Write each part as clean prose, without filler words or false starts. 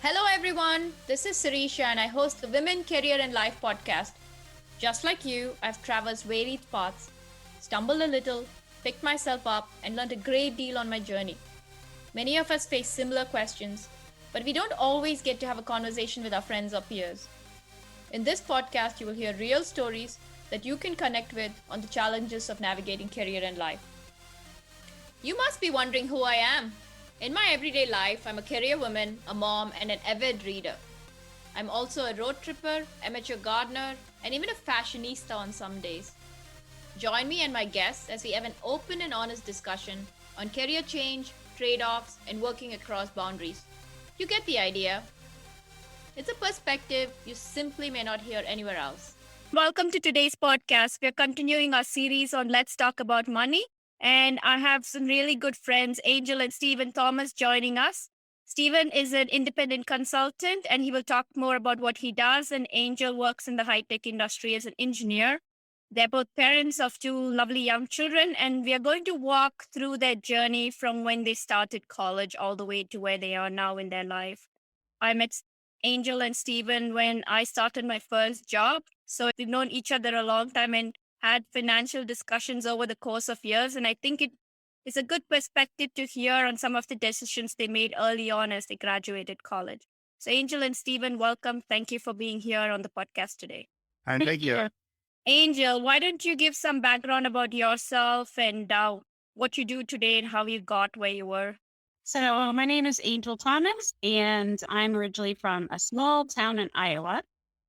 Hello, everyone. This is Sirisha, and I host the Women, Career, and Life podcast. Just like you, I've traversed varied paths, stumbled a little, picked myself up, and learned a great deal on my journey. Many of us face similar questions, but we don't always get to have a conversation with our friends or peers. In this podcast, you will hear real stories that you can connect with on the challenges of navigating career and life. You must be wondering who I am. In my everyday life, I'm a career woman, a mom, and an avid reader. I'm also a road tripper, amateur gardener, and even a fashionista on some days. Join me and my guests as we have an open and honest discussion on career change, trade offs, and working across boundaries. You get the idea. It's a perspective you simply may not hear anywhere else. Welcome to today's podcast. We're continuing our series on Let's Talk About Money. And I have some really good friends, Angel and Stephen Thomas, joining us. Stephen is an independent consultant and he will talk more about what he does. And Angel works in the high tech industry as an engineer. They're both parents of two lovely young children, and we are going to walk through their journey from when they started college all the way to where they are now in their life. I met Angel and Stephen when I started my first job. So we've known each other a long time and had financial discussions over the course of years. And I think it is a good perspective to hear on some of the decisions they made early on as they graduated college. So Angel and Stephen, welcome. Thank you for being here on the podcast today. And thank you. Angel, why don't you give some background about yourself and what you do today and how you got where you were? So my name is Angel Thomas, and I'm originally from a small town in Iowa.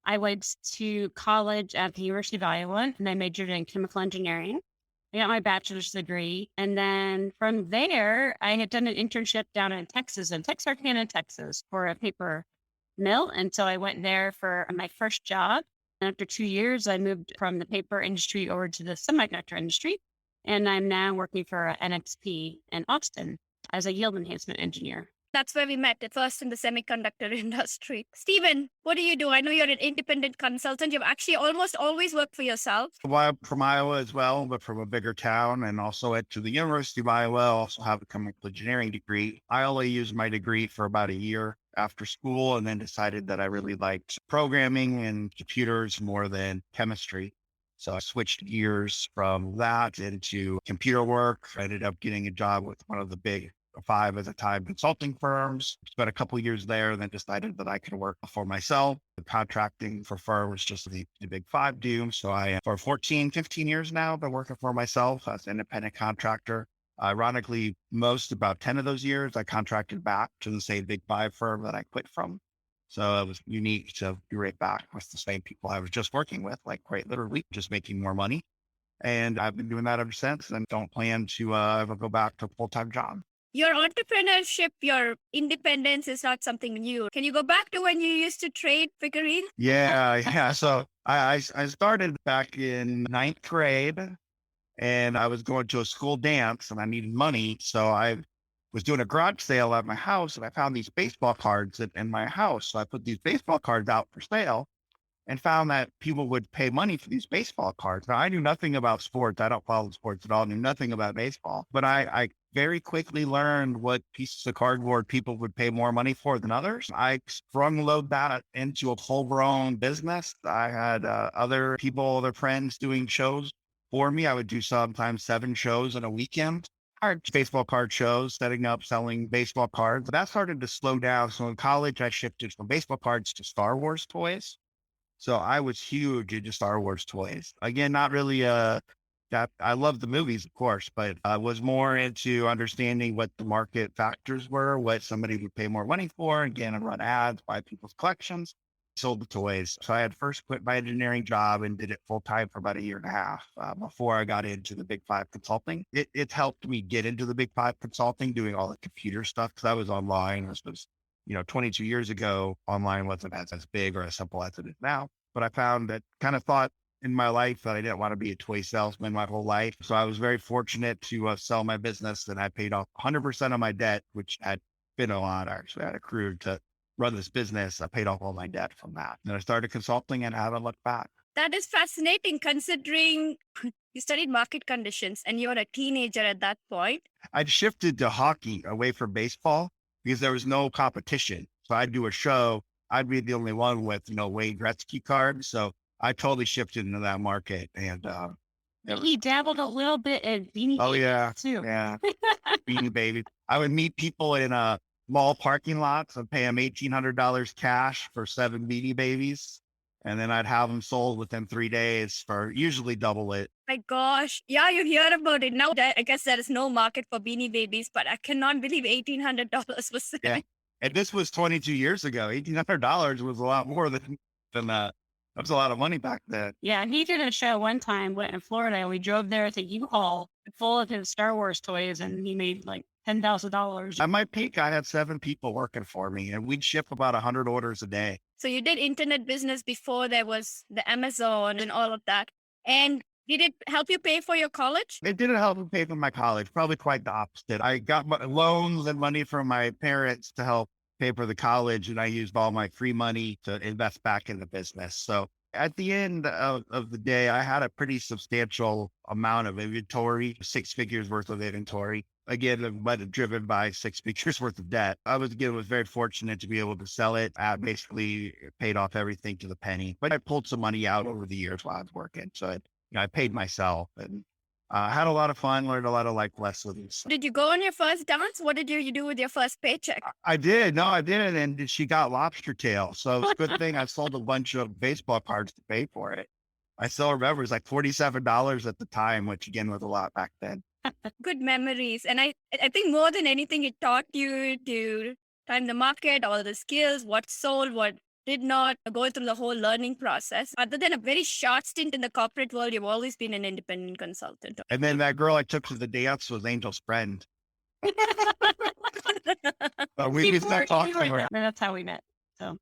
I went to college at the University of Iowa, and I majored in chemical engineering. I got my bachelor's degree. And then from there, I had done an internship down in Texas, in Texarkana, Texas, for a paper mill. And so I went there for my first job. And after 2 years, I moved from the paper industry over to the semiconductor industry. And I'm now working for NXP in Austin as a yield enhancement engineer. That's where we met at first in the semiconductor industry. Stephen, what do you do? I know you're an independent consultant. You've actually almost always worked for yourself. Well, I'm from Iowa as well, but from a bigger town, and also went to the University of Iowa. Also have a chemical engineering degree. I only used my degree for about a year after school, and then decided that I really liked programming and computers more than chemistry. So I switched gears from that into computer work. I ended up getting a job with one of the big 5 at the time consulting firms. Spent a couple of years there, and then decided that I could work for myself. The contracting for firms, just the big 5 do. So for 14, 15 years now, been working for myself as an independent contractor. Ironically, about 10 of those years, I contracted back to the same big 5 firm that I quit from. So it was unique to be right back with the same people I was just working with, like quite literally just making more money. And I've been doing that ever since, and don't plan to ever go back to a full-time job. Your entrepreneurship, your independence is not something new. Can you go back to when you used to trade figurines? Yeah. So I started back in 9th grade, and I was going to a school dance and I needed money. So I was doing a garage sale at my house, and I found these baseball cards in my house. So I put these baseball cards out for sale and found that people would pay money for these baseball cards. Now, I knew nothing about sports. I don't follow sports at all, knew nothing about baseball, but I very quickly learned what pieces of cardboard people would pay more money for than others. I sprung load that into a full grown business. I had other friends doing shows for me. I would do sometimes 7 shows in a weekend. Baseball card shows, setting up, selling baseball cards. That started to slow down. So in college, I shifted from baseball cards to Star Wars toys. So I was huge into Star Wars toys. Again, not really that I love the movies, of course, but I was more into understanding what the market factors were, what somebody would pay more money for. Again, and run ads, buy people's collections, sold the toys. So I had first quit my engineering job and did it full time for about a year and a half before I got into the Big 5 consulting. It helped me get into the Big 5 consulting, doing all the computer stuff, because I was online. This was 22 years ago, online wasn't as big or as simple as it is now. But I found that thought in my life that I didn't want to be a toy salesman my whole life. So I was very fortunate to sell my business, and I paid off 100% of my debt, which had been a lot. I actually had accrued to run this business. I paid off all my debt from that. Then I started consulting and haven't looked back. That is fascinating considering you studied market conditions and you were a teenager at that point. I'd shifted to hockey away from baseball because there was no competition. So I'd do a show. I'd be the only one with, Wayne Gretzky cards. So I totally shifted into that market. And He dabbled a little bit in Beanie oh Babies yeah, too. yeah, Beanie Babies. I would meet people in mall parking lots and pay them $1,800 cash for 7 Beanie Babies. And then I'd have them sold within 3 days for usually double it. My gosh. Yeah, you hear about it. Now, I guess there is no market for Beanie Babies, but I cannot believe $1,800 was Yeah. And this was 22 years ago. $1,800 was a lot more than that. That was a lot of money back then. Yeah, he did a show one time went in Florida, and we drove there with a U-Haul full of his Star Wars toys, and he made like $10,000. At my peak, I had 7 people working for me, and we'd ship about 100 orders a day. So you did internet business before there was the Amazon and all of that. And did it help you pay for your college? It didn't help me pay for my college, probably quite the opposite. I got loans and money from my parents to help pay for the college, and I used all my free money to invest back in the business. So at the end of the day, I had a pretty substantial amount of inventory, 6 figures worth of inventory. Again, but driven by 6 figures worth of debt. I was very fortunate to be able to sell it. I basically paid off everything to the penny, but I pulled some money out over the years while I was working. So I paid myself and had a lot of fun, learned a lot of life lessons. Did you go on your first dance? What did you do with your first paycheck? I did. No, I didn't. And she got lobster tail. So it's a good thing I sold a bunch of baseball cards to pay for it. I still remember it was like $47 at the time, which again was a lot back then. Good memories. And I think more than anything, it taught you to time the market, all the skills, what sold, what did not, go through the whole learning process. Other than a very short stint in the corporate world, you've always been an independent consultant. And then that girl I took to the dance was Angel's friend. But we started talking to her. And that's how we met. So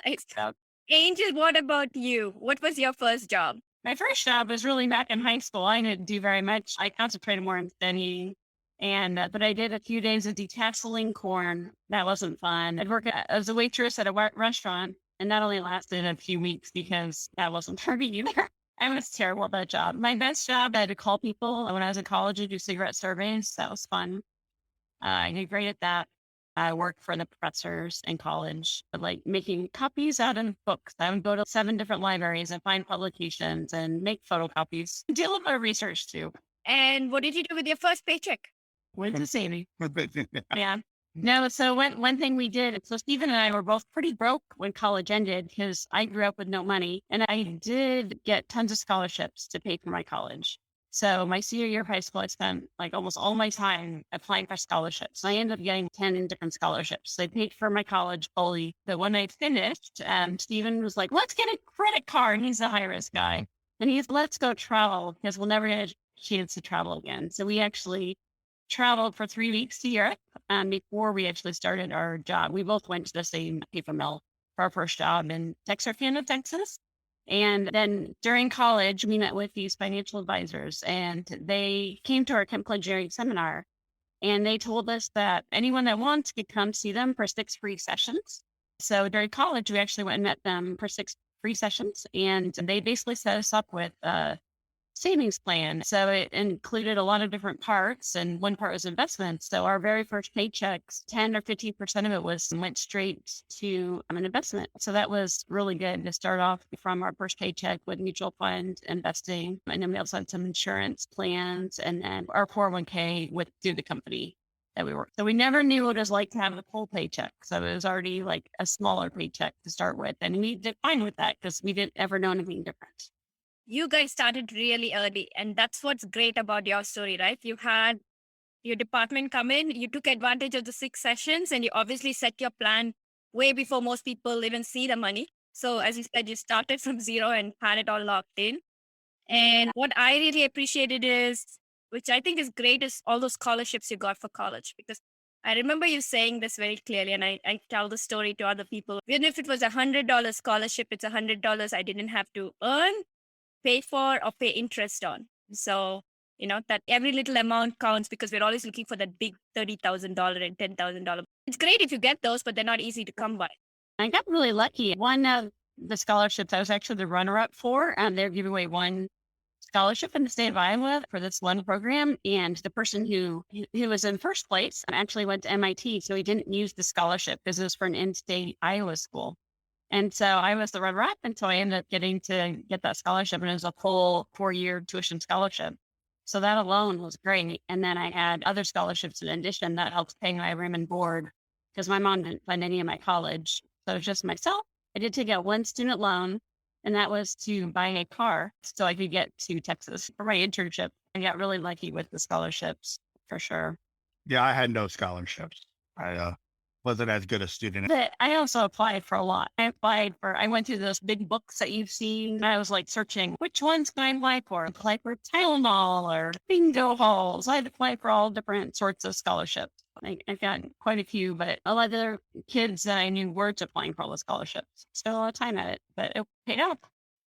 Nice. Yeah. Angel, what about you? What was your first job? my first job was really back in high school. I didn't do very much. I concentrated more on studying. But I did a few days of detasseling corn. That wasn't fun. I'd work as a waitress at a restaurant, and that only lasted a few weeks because that wasn't for me either. I was terrible at that job. My best job, I had to call people when I was in college and do cigarette surveys. That was fun. I did great at that. I worked for the professors in college, but like making copies out of books. I would go to 7 different libraries and find publications and make photocopies. Do a little bit of research too. And what did you do with your first paycheck? Went to saving. Yeah. No, so one thing we did, so Stephen and I were both pretty broke when college ended because I grew up with no money, and I did get tons of scholarships to pay for my college. So my senior year of high school, I spent like almost all my time applying for scholarships. I ended up getting 10 different scholarships. They paid for my college fully. But when I finished, Stephen was like, let's get a credit card. He's the high risk guy. And he's, let's go travel because we'll never get a chance to travel again. So we actually traveled for 3 weeks to Europe before we actually started our job. We both went to the same paper mill for our first job in Texarkana, Texas. And then during college, we met with these financial advisors, and they came to our chemical engineering seminar, and they told us that anyone that wants could come see them for 6 free sessions. So during college, we actually went and met them for 6 free sessions, and they basically set us up with savings plan. So it included a lot of different parts, and one part was investments. So our very first paychecks, 10 or 15% of it went straight to an investment. So that was really good to start off from our first paycheck with mutual fund investing. And then we also had some insurance plans, and then our 401k through the company that we worked. So we never knew what it was like to have a full paycheck. So it was already like a smaller paycheck to start with. And we did fine with that because we didn't ever know anything different. You guys started really early, and that's what's great about your story, right? You had your department come in, you took advantage of the 6 sessions, and you obviously set your plan way before most people even see the money. So as you said, you started from zero and had it all locked in. And what I really appreciated is, which I think is great, is all those scholarships you got for college. Because I remember you saying this very clearly, and I tell the story to other people. Even if it was $100 scholarship, it's $100 I didn't have to earn, pay for, or pay interest on. So, that every little amount counts because we're always looking for that big $30,000 and $10,000. It's great if you get those, but they're not easy to come by. I got really lucky. One of the scholarships I was actually the runner-up for, and they're giving away one scholarship in the state of Iowa for this one program. And the person who was in first place actually went to MIT. So he didn't use the scholarship because it was for an in-state Iowa school. And so I was the runner-up. And so I ended up getting to get that scholarship. And it was a full 4-year tuition scholarship. So that alone was great. And then I had other scholarships in addition that helped pay my room and board because my mom didn't fund any of my college. So it was just myself. I did take out one student loan, and that was to buy a car so I could get to Texas for my internship. I got really lucky with the scholarships for sure. Yeah, I had no scholarships. I wasn't as good a student. But I also applied for a lot. I went through those big books that you've seen. I was like searching, which ones can I apply for? Apply for Tylenol or bingo halls. I'd apply for all different sorts of scholarships. I got quite a few, but a lot of the kids that I knew weren't applying for all the scholarships. Spent a lot of time at it, but it paid off.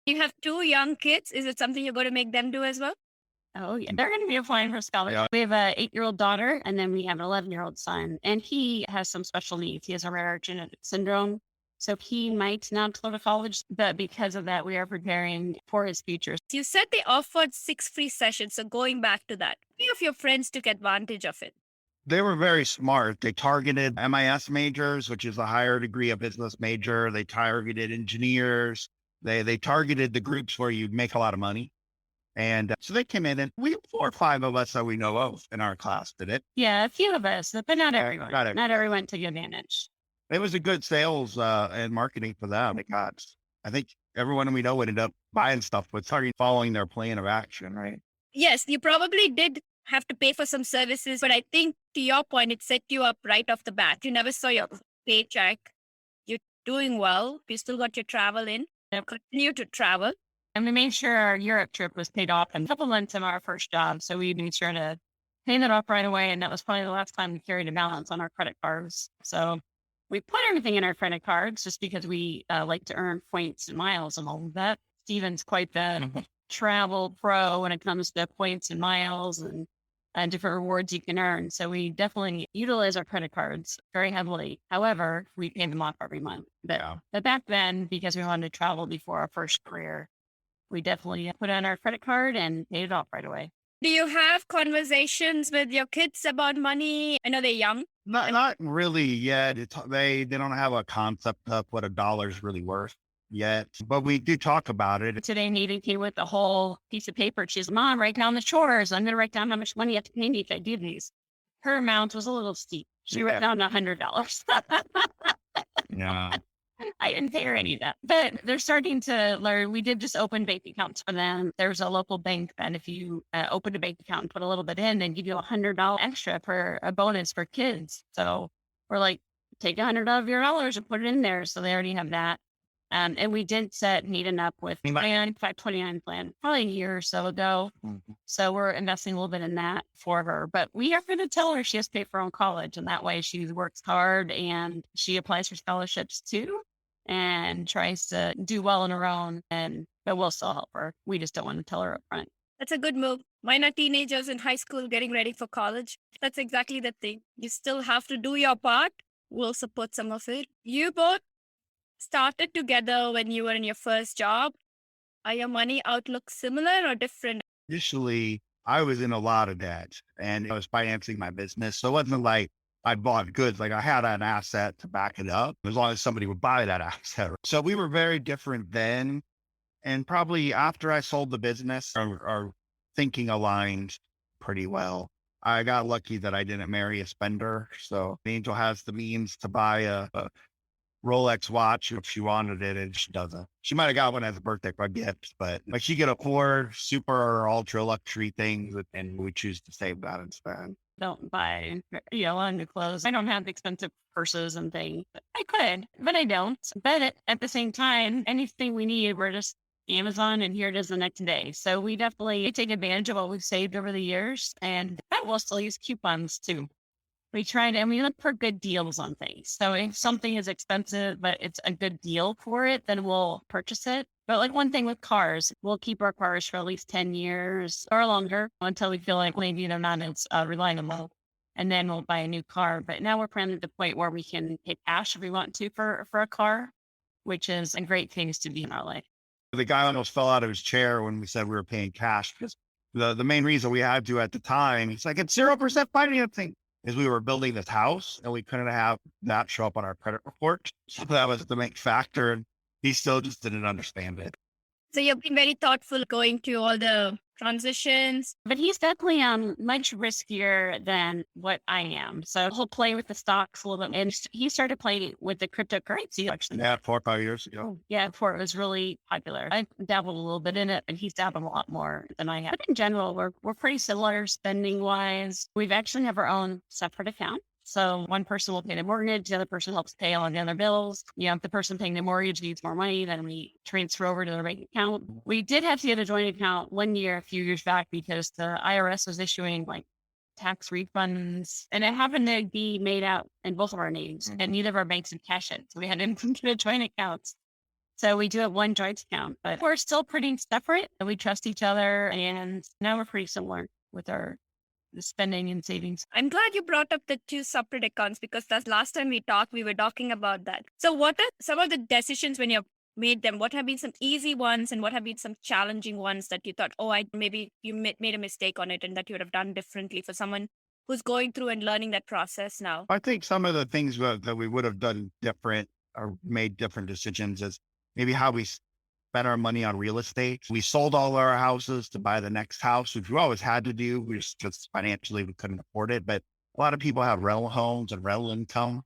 You have 2 young kids. Is it something you're going to make them do as well? Oh, yeah. They're going to be applying for scholarships. Yeah. We have an 8-year-old daughter, and then we have an 11-year-old son, and he has some special needs. He has a rare genetic syndrome. So he might not go to college, but because of that, we are preparing for his future. You said they offered 6 free sessions. So going back to that, how many of your friends took advantage of it? They were very smart. They targeted MIS majors, which is a higher degree of business major. They targeted engineers. They targeted the groups where you make a lot of money. And so they came in, and 4 or 5 of us that we know of in our class did it. Yeah, a few of us, but not everyone. Got it. Not everyone took advantage. It was a good sales and marketing for them. I think everyone we know ended up buying stuff, but starting following their plan of action, right? Yes, you probably did have to pay for some services, but I think to your point, it set you up right off the bat. You never saw your paycheck. You're doing well. You still got your travel in. Continue to travel. And we made sure our Europe trip was paid off in a couple months of our first job. So we made sure to pay that off right away. And that was probably the last time we carried a balance on our credit cards. So we put everything in our credit cards just because we like to earn points and miles and all of that. Steven's quite the travel pro when it comes to points and miles and different rewards you can earn. So we definitely utilize our credit cards very heavily. However, we pay them off every month. But back then, because we wanted to travel before our first career, we definitely put on our credit card and paid it off right away. Do you have conversations with your kids about money? I know they're young. Not really yet. They don't have a concept of what $1 is really worth yet, but we do talk about it. Today, Nadine came with a whole piece of paper. She's, Mom, write down the chores. I'm going to write down how much money you have to pay me if I do these. Her amount was a little steep. She wrote down $100. Yeah. I didn't pay her any of that, but they're starting to learn. We did just open bank accounts for them. There's a local bank that if you open a bank account and put a little bit in, they give you $100 extra for a bonus for kids. So we're like, take $100 of your dollars and put it in there. So they already have that. And we did set Needin up with 529 plan probably a year or so ago. Mm-hmm. So we're investing a little bit in that for her. But we are going to tell her she has to pay for her own college. And that way she works hard and she applies for scholarships too and tries to do well on her own. But we'll still help her. We just don't want to tell her up front. That's a good move. Mine are teenagers in high school getting ready for college. That's exactly the thing. You still have to do your part. We'll support some of it. You both started together when you were in your first job. Are your money outlook similar or different? Initially, I was in a lot of debt and I was financing my business. So it wasn't like I bought goods. Like I had an asset to back it up as long as somebody would buy that asset. So we were very different then. And probably after I sold the business, our thinking aligned pretty well. I got lucky that I didn't marry a spender. So Angel has the means to buy a Rolex watch if she wanted it, and she doesn't. She might have got one as a birthday gift, but like she could afford super or ultra luxury things, and we choose to save that and spend. Don't buy, a lot of new clothes. I don't have expensive purses and things. I could, but I don't. But at the same time, anything we need, we're just Amazon, and here it is the next day. So we definitely take advantage of what we've saved over the years, and we'll still use coupons too. We tried and we look for good deals on things. So if something is expensive, but it's a good deal for it, then we'll purchase it. But like one thing with cars, we'll keep our cars for at least 10 years or longer until we feel like maybe they're not as reliable. And then we'll buy a new car. But now we're planning to the point where we can pay cash if we want to for a car, which is a great thing to be in our life. The guy almost fell out of his chair when we said we were paying cash because the main reason we had to at the time, he's like, it's 0% financing, is we were building this house and we couldn't have that show up on our credit report. So that was the main factor. And he still just didn't understand it. So you've been very thoughtful going to all the transitions. But he's definitely much riskier than what I am. So he'll play with the stocks a little bit. And he started playing with the cryptocurrency actually. Yeah, 4 or 5 years ago. Yeah, before it was really popular. I dabbled a little bit in it, and he's dabbled a lot more than I have. But in general, we're pretty similar spending wise. We've actually have our own separate account. So one person will pay the mortgage, the other person helps pay all the other bills. You know, if the person paying the mortgage needs more money, then we transfer over to their bank account. We did have to get a joint account one year, a few years back, because the IRS was issuing like tax refunds, and it happened to be made out in both of our names, and neither of our banks had cash it. So we had to get a joint account. So we do have one joint account, but we're still pretty separate and we trust each other. And now we're pretty similar with our spending and savings. I'm glad you brought up the two separate accounts because that's last time we talked, we were talking about that. So what are some of the decisions when you've made them? What have been some easy ones and what have been some challenging ones that you thought, maybe you made a mistake on it and that you would have done differently for someone who's going through and learning that process now? I think some of the things that we would have done different or made different decisions is maybe how we spent our money on real estate. We sold all our houses to buy the next house, which we always had to do. We just financially, we couldn't afford it. But a lot of people have rental homes and rental income.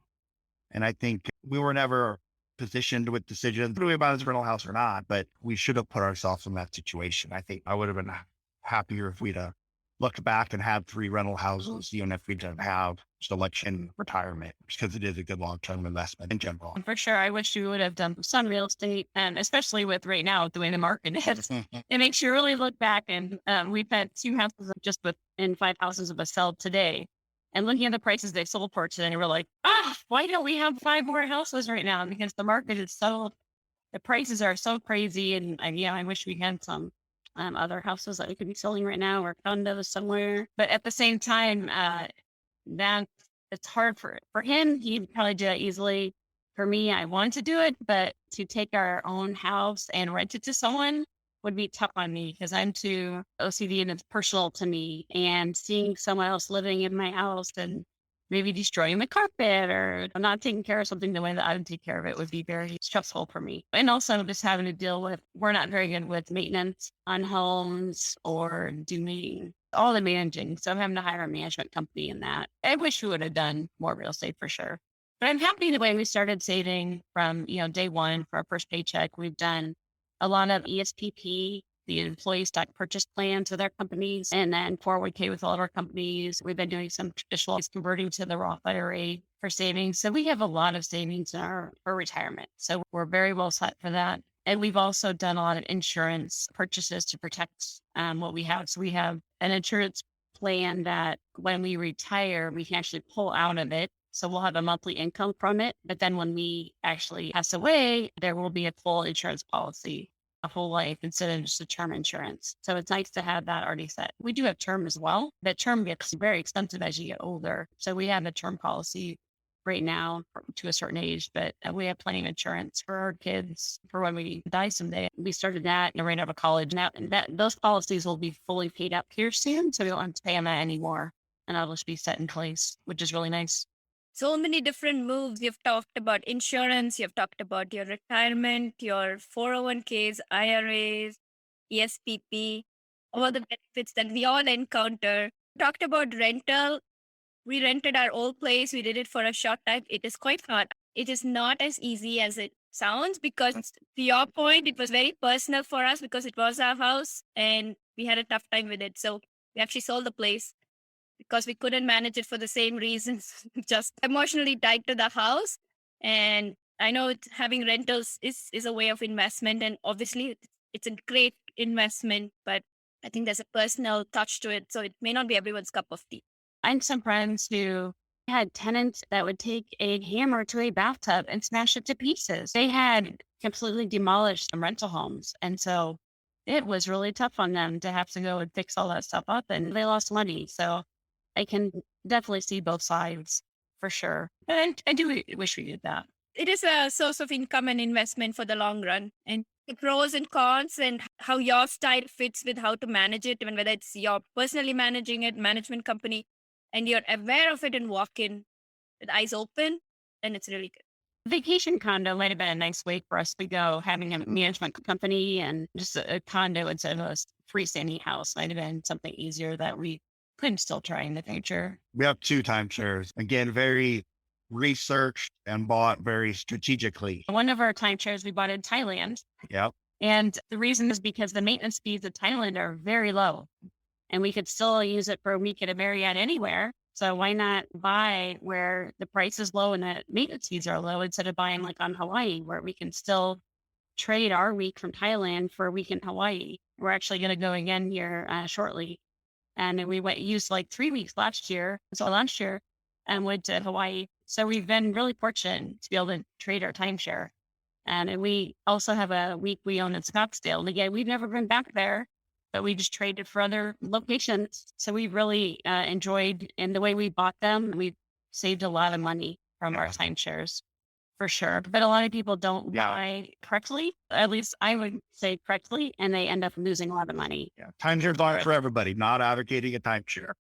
And I think we were never positioned with decisions, do we buy this rental house or not? But we should have put ourselves in that situation. I think I would have been happier if we'd looked back and had 3 rental houses, even if we didn't have so much in retirement, because it is a good long-term investment in general. For sure. I wish we would have done some real estate, and especially with right now, the way the market is, it makes you really look back. And we've had 2 houses just within 5 houses of a sell today. And looking at the prices they sold for today, we're like, why don't we have 5 more houses right now? Because the market is the prices are so crazy. And I wish we had some other houses that we could be selling right now or condos somewhere. But at the same time, that it's hard for him. He'd probably do that easily. For me, I want to do it, but to take our own house and rent it to someone would be tough on me because I'm too OCD and it's personal to me. And seeing someone else living in my house and maybe destroying the carpet or not taking care of something the way that I would take care of it would be very stressful for me. And also just having to deal with, we're not very good with maintenance on homes or doing all the managing. So I'm having to hire a management company in that. I wish we would have done more real estate for sure. But I'm happy the way we started saving from, day one for our first paycheck. We've done a lot of ESPP, the employee stock purchase plans with our companies, and then 401k with all of our companies. We've been doing some traditional converting to the Roth IRA for savings. So we have a lot of savings for retirement. So we're very well set for that. And we've also done a lot of insurance purchases to protect what we have. So we have an insurance plan that when we retire, we can actually pull out of it. So we'll have a monthly income from it. But then when we actually pass away, there will be a full insurance policy, a whole life instead of just a term insurance. So it's nice to have that already set. We do have term as well. But term gets very expensive as you get older. So we have a term policy right now to a certain age, but we have plenty of insurance for our kids for when we die someday. We started that right out of college. Now those policies will be fully paid up here soon. So we don't have to pay on that anymore. And that'll just be set in place, which is really nice. So many different moves. You've talked about insurance, you've talked about your retirement, your 401ks, IRAs, ESPP, all the benefits that we all encounter. Talked about rental. We rented our old place. We did it for a short time. It is quite hard. It is not as easy as it sounds because to your point, it was very personal for us because it was our house and we had a tough time with it. So we actually sold the place because we couldn't manage it for the same reasons, just emotionally tied to the house. And I know having rentals is a way of investment. And obviously it's a great investment, but I think there's a personal touch to it. So it may not be everyone's cup of tea. I had some friends who had tenants that would take a hammer to a bathtub and smash it to pieces. They had completely demolished some rental homes. And so it was really tough on them to have to go and fix all that stuff up and they lost money. So I can definitely see both sides for sure. And I do wish we did that. It is a source of income and investment for the long run. And the pros and cons and how your style fits with how to manage it, even whether it's you're personally managing it, management company, and you're aware of it and walk in with eyes open, then it's really good. Vacation condo might have been a nice way for us to go. Having a management company and just a condo instead of a freestanding house might have been something easier that we could still try in the future. We have 2 timeshares. Again, very researched and bought very strategically. One of our timeshares we bought in Thailand. Yep. And the reason is because the maintenance fees in Thailand are very low and we could still use it for a week at a Marriott anywhere. So why not buy where the price is low and the maintenance fees are low instead of buying like on Hawaii where we can still trade our week from Thailand for a week in Hawaii. We're actually going to go again here shortly. And we used like 3 weeks last year. So last year and went to Hawaii. So we've been really fortunate to be able to trade our timeshare. And we also have a week we own in Scottsdale. And again, we've never been back there, but we just traded for other locations. So we really enjoyed, and the way we bought them, we saved a lot of money from our timeshares for sure. But a lot of people don't buy correctly. At least I would say correctly, and they end up losing a lot of money. Yeah. Timeshares aren't for everybody, not advocating a timeshare.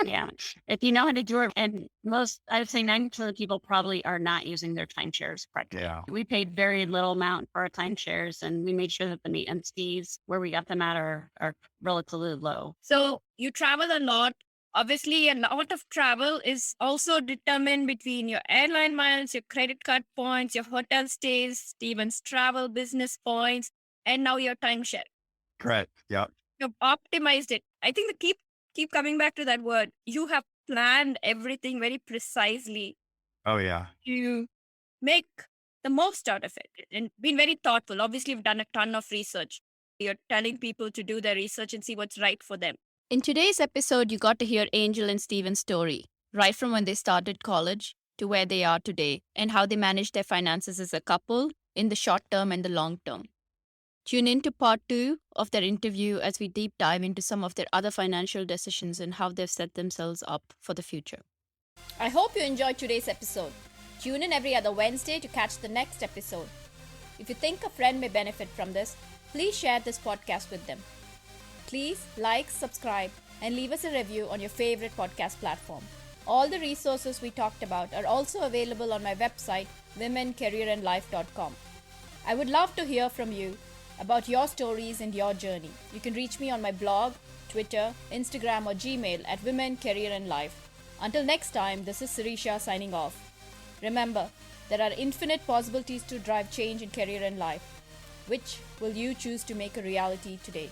Yeah. If you know how to do it, and I would say 90% of the people probably are not using their timeshares correctly. Yeah. We paid very little amount for our timeshares, and we made sure that the maintenance fees where we got them at are relatively low. So you travel a lot. Obviously, a lot of travel is also determined between your airline miles, your credit card points, your hotel stays, Steven's travel business points, and now your timeshare. Correct. Yeah. You've optimized it. I think keep coming back to that word. You have planned everything very precisely Oh, yeah. to make the most out of it and been very thoughtful. Obviously, you've done a ton of research. You're telling people to do their research and see what's right for them. In today's episode, you got to hear Angel and Steven's story, right from when they started college to where they are today and how they manage their finances as a couple in the short term and the long term. Tune in to part 2 of their interview as we deep dive into some of their other financial decisions and how they've set themselves up for the future. I hope you enjoyed today's episode. Tune in every other Wednesday to catch the next episode. If you think a friend may benefit from this, please share this podcast with them. Please like, subscribe, and leave us a review on your favorite podcast platform. All the resources we talked about are also available on my website, womencareerandlife.com. I would love to hear from you about your stories and your journey. You can reach me on my blog, Twitter, Instagram, or Gmail at Women, Career and Life. Until next time, this is Sirisha signing off. Remember, there are infinite possibilities to drive change in career and life. Which will you choose to make a reality today?